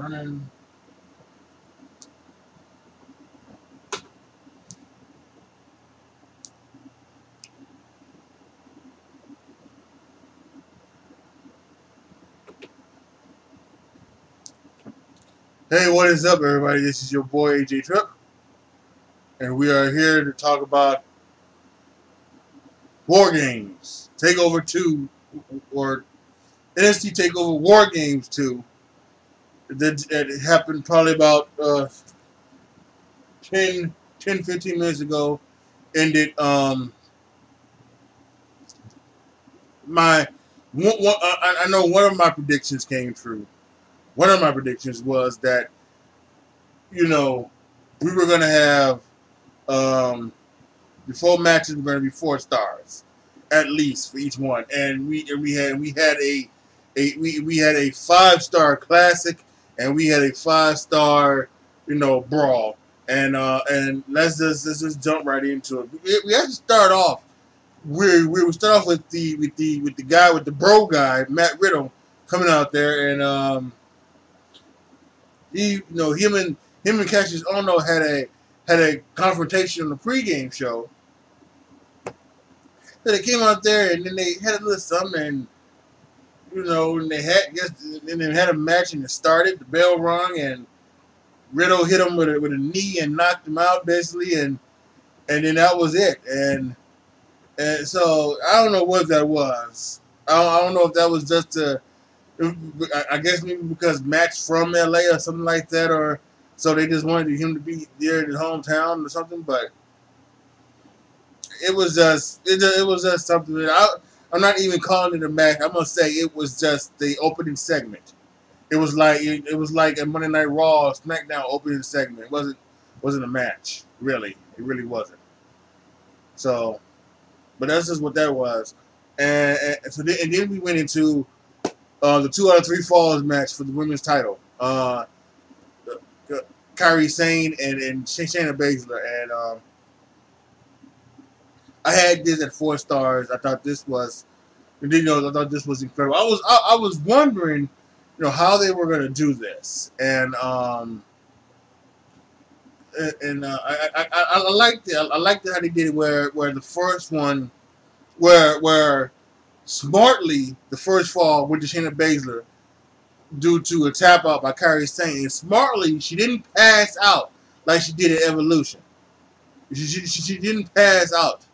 running. Hey, what is up, everybody? This is your boy AJ Trip, and we are here to talk about WarGames Takeover 2, or NXT Takeover WarGames 2. That happened probably about 10, 15 minutes ago. Ended I know one of my predictions came true. One of my predictions was that, we were going to have the 4 matches were going to be 4 stars, at least for each one, and we had a 5-star classic, and we had a 5-star brawl, and let's just jump right into it. We have to start off. We will start off with the guy, with the bro guy, Matt Riddle, coming out there, and him and Cassius Ohno had a confrontation on the pregame show. So they came out there, and then they had a little something, and and they had a match, and it started. The bell rung, and Riddle hit him with a knee and knocked him out basically, and then that was it. And so I don't know what that was. I don't know if that was just I guess maybe because Matt's from LA or something like that, or so they just wanted him to be there in his hometown or something. But it was just something that I'm not even calling it a match. I'm gonna say it was just the opening segment. It was like a Monday Night Raw or SmackDown opening segment. It wasn't a match, really. It really wasn't. So, but that's just what that was. And then we went into the 2 out of 3 falls match for the women's title. Kairi Sane and Shayna Baszler, and I had this at 4 stars. I thought this was, incredible. I was wondering, how they were going to do this, and I liked it. I liked how they did it, where the first one, where smartly the first fall went to Shayna Baszler due to a tap out by Kairi Sane, and smartly she didn't pass out like she did at Evolution. She didn't pass out.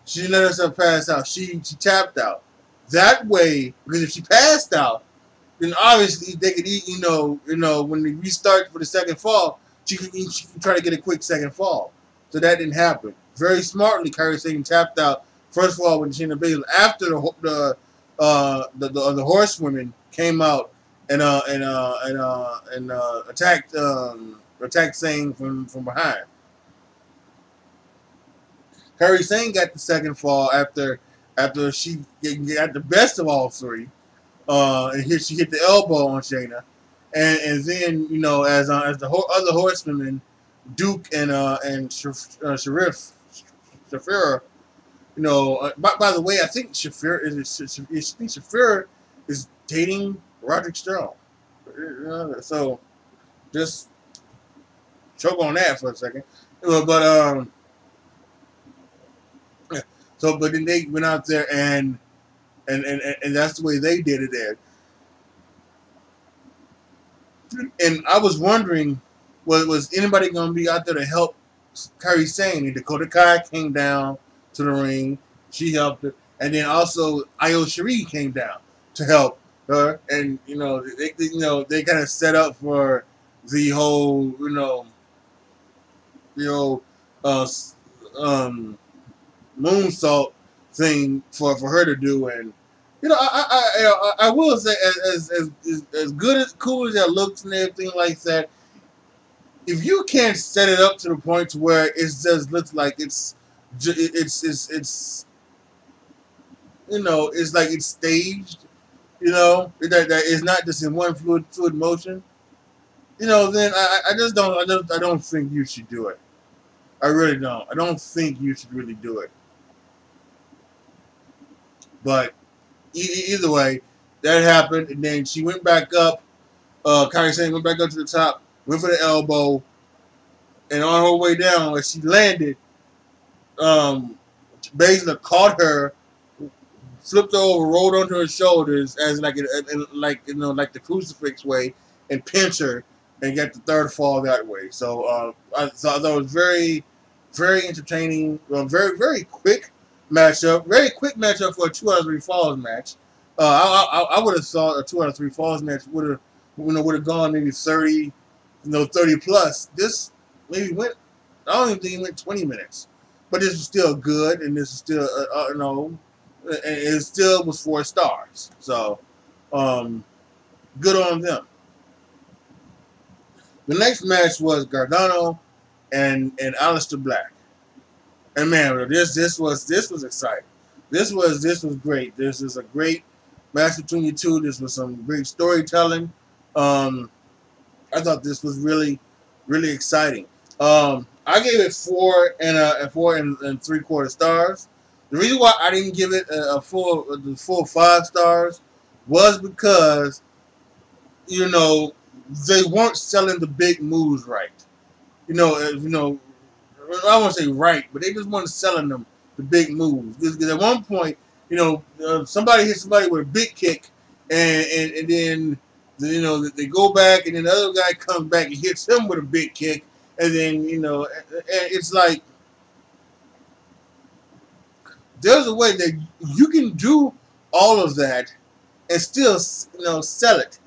She didn't let herself pass out. She tapped out. That way, because if she passed out, then obviously they could eat, when they restart for the second fall, she could try to get a quick second fall. So that didn't happen. Very smartly, Kairi Sane tapped out first fall with Shayna Baszler after the horsewomen came out and attacked Sane from behind. Kairi Sane got the second fall after she got the best of all 3. And here she hit the elbow on Shayna, and then as the other horsewomen, Duke and Shafira. By the way, I think Shafira is dating Roderick Strong. So just choke on that for a second. But but then they went out there and that's the way they did it there. And I was wondering, was anybody going to be out there to help Kairi Sane? And Dakota Kai came down to the ring. She helped her. And then also Io Shirai came down to help her. And, they kind of set up for the whole, moonsault thing for her to do. And I will say, as good, as cool as that looks and everything like that, if you can't set it up to the point to where it just looks like it's like it's staged, that it's not just in one fluid motion, then I don't think you should do it. I really don't. I don't think you should really do it. But either way, that happened, and then she went back up Kairi Sane went back up to the top, went for the elbow, and on her way down, as she landed, Baszler caught her, flipped her over, rolled onto her shoulders as like like like the crucifix way, and pinched her and got the third fall that way. So I thought that was very, very entertaining. Very very quick matchup. Very quick matchup for a 2 out of 3 falls match. I would have thought a 2 out of 3 falls match would have would have gone maybe 30, 30 plus. This maybe went. I don't even think it went 20 minutes, but this was still good, and this is still and it still was 4 stars. So, good on them. The next match was Gargano and Aleister Black. And man, this was exciting. This was great. This is a great match between you two. This was some great storytelling. I thought this was really, really exciting. I gave it 4 and 3/4 stars. The reason why I didn't give it the full 5 stars was because they weren't selling the big moves right. I don't want to say right, but they just weren't selling them the big moves. Because at one point, somebody hit somebody with a big kick, and then they go back, and then the other guy comes back and hits him with a big kick, and then and it's like there's a way that you can do all of that and still sell it,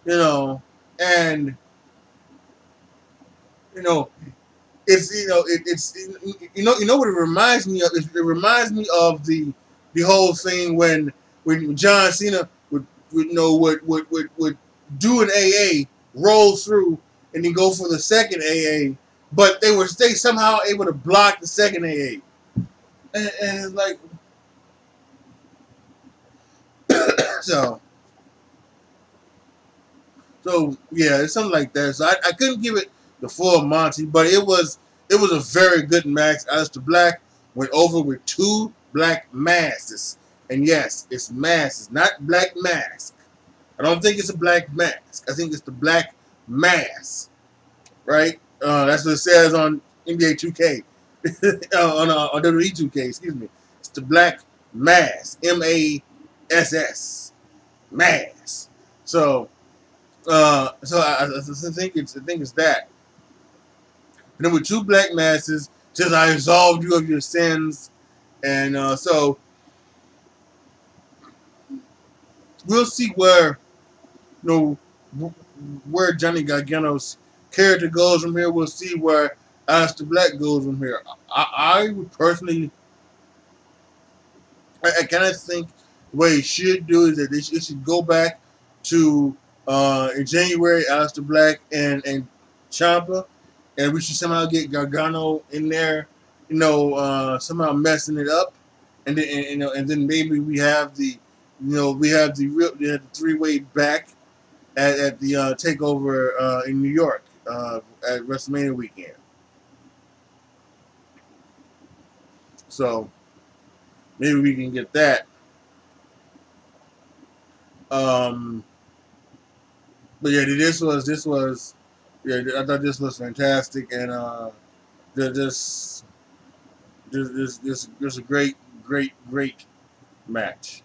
and it's what it reminds me of. It reminds me of the whole thing when John Cena would do an AA, roll through, and then go for the second AA, but they somehow able to block the second AA, and it's like so yeah, it's something like that. So I couldn't give it the full Monty, but it was a very good match. Aleister Black went over with 2 black masks. And yes, it's masks, not black mask. I don't think it's a black mask. I think it's the black mask. Right? That's what it says on NBA 2K. on WWE 2K, excuse me. It's the black mask. MASS. Mask. So I think it's that. And then with 2 black masses, says I absolved you of your sins, and so we'll see where where Johnny Gargano's character goes from here. We'll see where Aleister Black goes from here. I would personally, I kind of think what he should do is that it should go back to in January, Aleister Black and Ciampa, and we should somehow get Gargano in there, somehow messing it up, and then and then maybe we have the 3-way back at the Takeover in New York at WrestleMania weekend. So maybe we can get that. But yeah, this was I thought this was fantastic, and this a great match.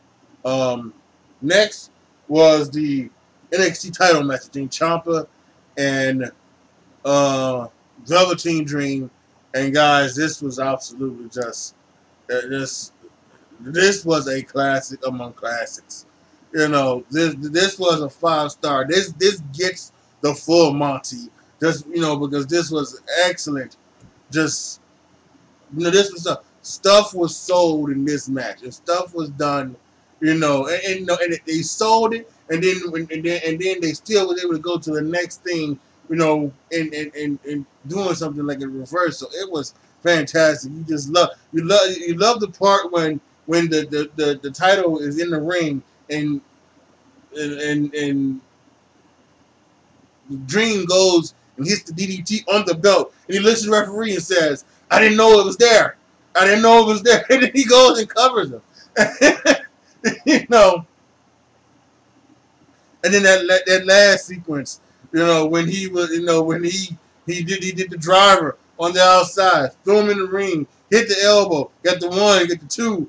Next was the NXT title match between Ciampa and Velveteen Dream, and guys, this was absolutely just this was a classic among classics. This was a 5-star. This gets the full Monty. Just because this was excellent. Just this was stuff was sold in this match, and stuff was done. And they sold it, and then they still was able to go to the next thing. And doing something like a reversal. It was fantastic. You just love the part when the title is in the ring. And Dream goes and hits the DDT on the belt, and he looks at the referee and says, "I didn't know it was there. I didn't know it was there." And then he goes and covers him. And then that last sequence, when he was, when he did the driver on the outside, threw him in the ring, hit the elbow, got the 1, get the 2,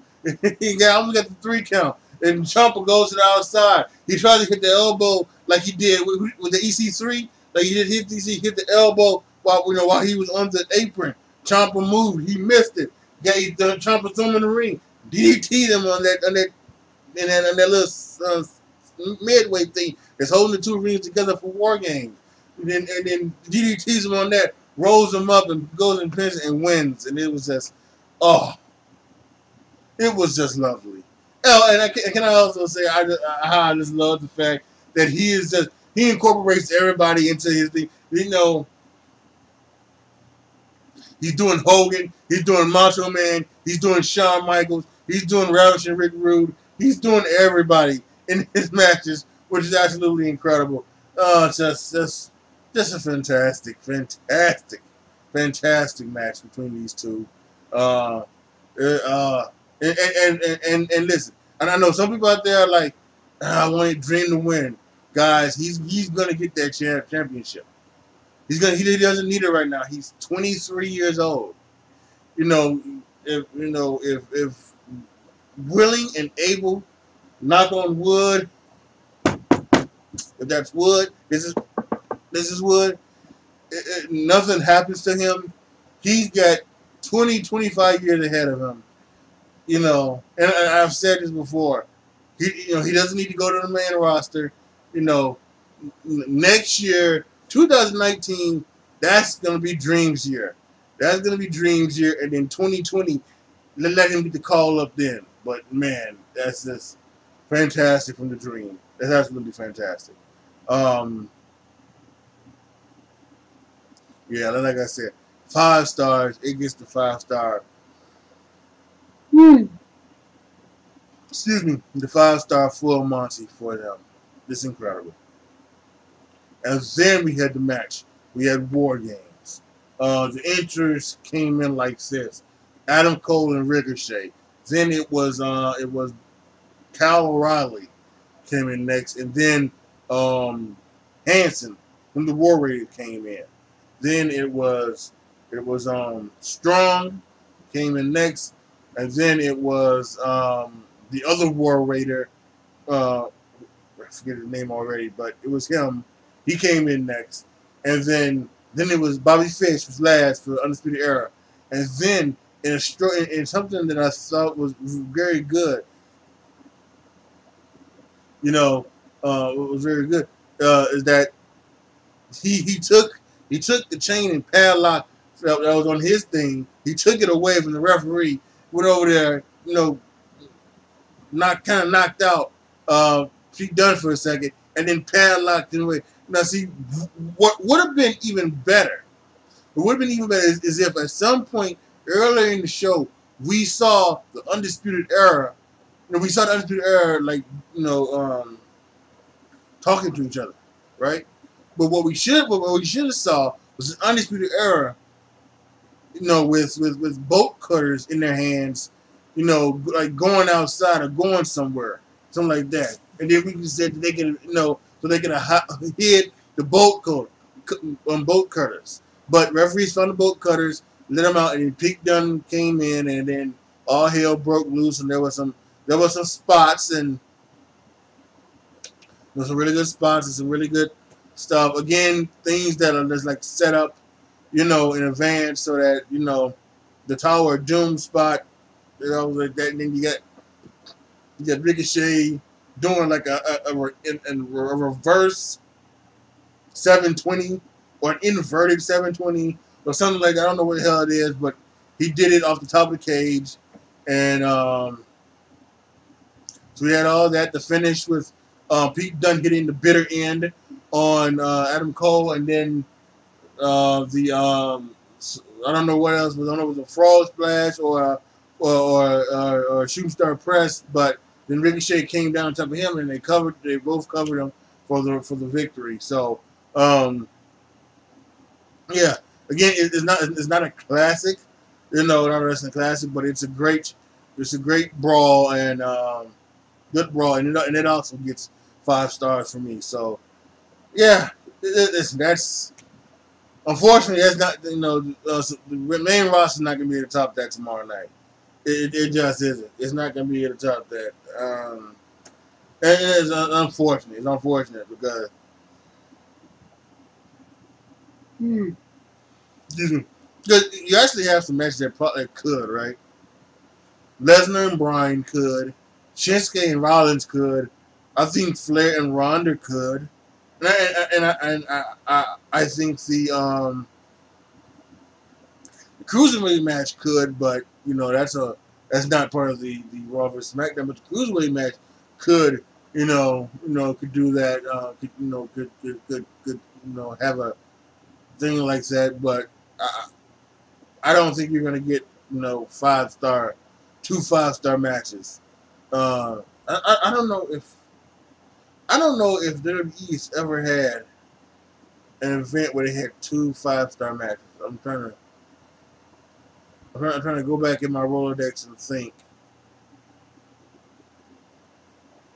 he almost got the 3 count. And Ciampa goes to the outside. He tries to hit the elbow like he did with the EC3. Like he did hit the elbow while he was on the apron. Ciampa moved. He missed it. Ciampa threw him in the ring. DDT'd him on that little midway thing that's holding the 2 rings together for WarGames. And then DDT's him on that, rolls him up and goes and pins and wins. And it was just, it was just lovely. Oh, and can I also say I just love the fact that he incorporates everybody into his thing. He's doing Hogan, he's doing Macho Man, he's doing Shawn Michaels, he's doing Ravishing Rick Rude, he's doing everybody in his matches, which is absolutely incredible. Just a fantastic match between these two. And listen, and I know some people out there are like, I wanted Dream to win. Guys, he's gonna get that championship. He doesn't need it right now. He's 23 years old. If willing and able, knock on wood. If that's wood, this is wood. Nothing happens to him. He's got 25 years ahead of him. And I've said this before. He doesn't need to go to the main roster. Next year, 2019, that's gonna be Dream's year. That's gonna be Dream's year, and then 2020, let him get the call up then. But man, that's just fantastic from the Dream. That's absolutely fantastic. Yeah, like I said, 5 stars. It gets the 5-star. Excuse me, the 5-star full Monty for them. This is incredible. And then we had the match. We had WarGames. The entrants came in like this: Adam Cole and Ricochet. Then it was Kyle O'Reilly came in next, and then Hanson from the War Raiders came in. Then it was Strong came in next, and then it was the other War Raider. I forget his name already, but it was him. He came in next, and then it was Bobby Fish was last for the Undisputed Era, and then in something that I thought was very good. What was very good is that he took the chain and padlock that was on his thing. He took it away from the referee. Went over there, knocked out Pete Dunne for a second, and then padlocked it away. Now, see, what would have been even better? What would have been even better is if at some point earlier in the show we saw the Undisputed Era. We saw the Undisputed Era talking to each other, right? But what we should have saw was the Undisputed Era, with bolt cutters in their hands, like going outside or going somewhere, something like that. And then we can say that they can, so they could have hid the bolt cutters. But referees found the bolt cutters, let them out, and then Pete Dunne came in, and then all hell broke loose, and there was some spots, and there's some really good spots and some really good stuff. Again, things that are just like set up, in advance, so that the Tower of Doom spot, like that. And then you got Ricochet doing like a reverse 720 or an inverted 720 or something like that. I don't know what the hell it is, but he did it off the top of the cage, and so we had all that. The finish with Pete Dunne hitting the bitter end on Adam Cole, and then I don't know what else was. I don't know if it was a frog splash or a shooting star press, but then Ricochet came down on top of him, and they both covered him for the victory. So yeah, again, it's not a classic, not a wrestling classic, but it's a great brawl, and good brawl, and it also gets 5 stars for me. So yeah, listen, that's unfortunately that's not the main roster is not gonna be able to top that tomorrow night. It just isn't. It's not gonna be able to top that. And it's unfortunate. It's unfortunate because excuse me, you actually have some matches that probably could, right? Lesnar and Bryan could. Shinsuke and Rollins could. I think Flair and Ronda could. And I think the cruiserweight match could, but that's not part of the Raw vs SmackDown. But the cruiserweight match could could do that. Could have a thing like that. But I don't think you're gonna get 5-star, 2 5-star matches. I don't know if WWE's ever had an event where they had 2 5-star matches. I'm trying to go back in my Rolodex and think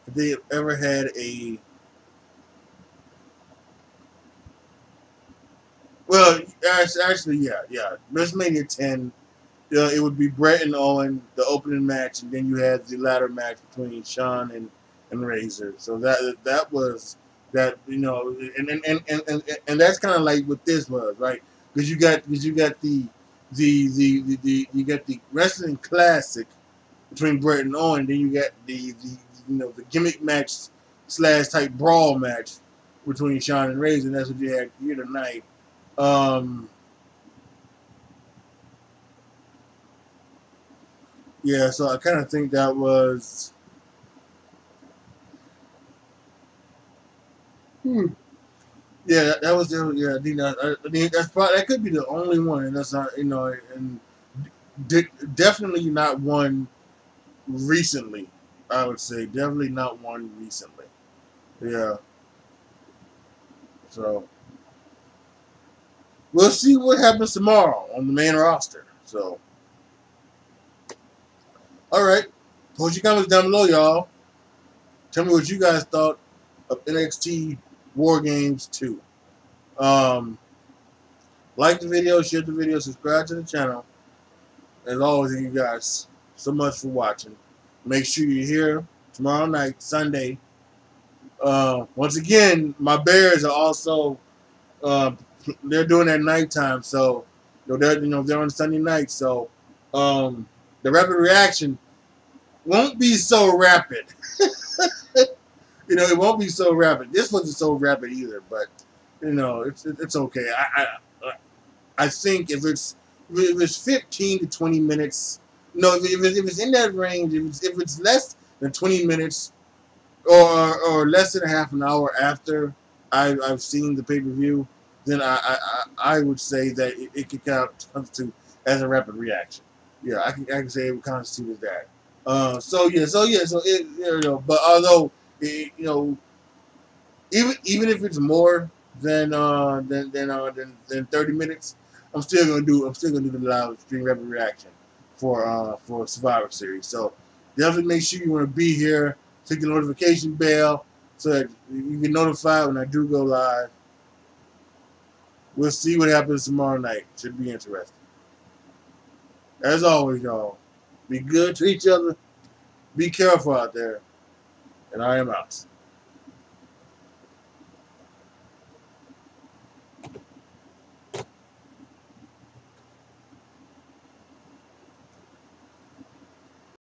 if they have ever had a. Well, actually, yeah. WrestleMania 10, it would be Brett and Owen, the opening match, and then you had the ladder match between Shawn and Razor. So that was that, and that's kind of like what this was, right? Because you got you got the wrestling classic between Brett and Owen, then you got the gimmick match / type brawl match between Shawn and Razor. And that's what you had here tonight. Yeah, so I kind of think that was. Yeah, that was the. Yeah, I think that's probably that could be the only one, and that's not and definitely not one recently. I would say definitely not one recently. Yeah, so we'll see what happens tomorrow on the main roster. So, all right, post your comments down below, y'all. Tell me what you guys thought of NXT WarGames 2. Like the video, share the video, subscribe to the channel. As always, thank you guys so much for watching. Make sure you're here tomorrow night, Sunday. Once again, my Bears are also they're doing that nighttime, so they're on Sunday night. So the rapid reaction won't be so rapid. It won't be so rapid. This wasn't so rapid either, but it's okay. I think if it's 15 to 20 minutes, no, if it's in that range, if it's less than 20 minutes or less than a half an hour after I've seen the pay-per-view, then I would say that it could constitute as a rapid reaction. Yeah, I can say it would constitute as that. So it, but although even if it's more than 30 minutes, I'm still gonna do the live stream rapid reaction for Survivor Series. So definitely make sure you want to be here. Click the notification bell so that you get notified when I do go live. We'll see what happens tomorrow night. Should be interesting. As always, y'all, be good to each other. Be careful out there. And I am out.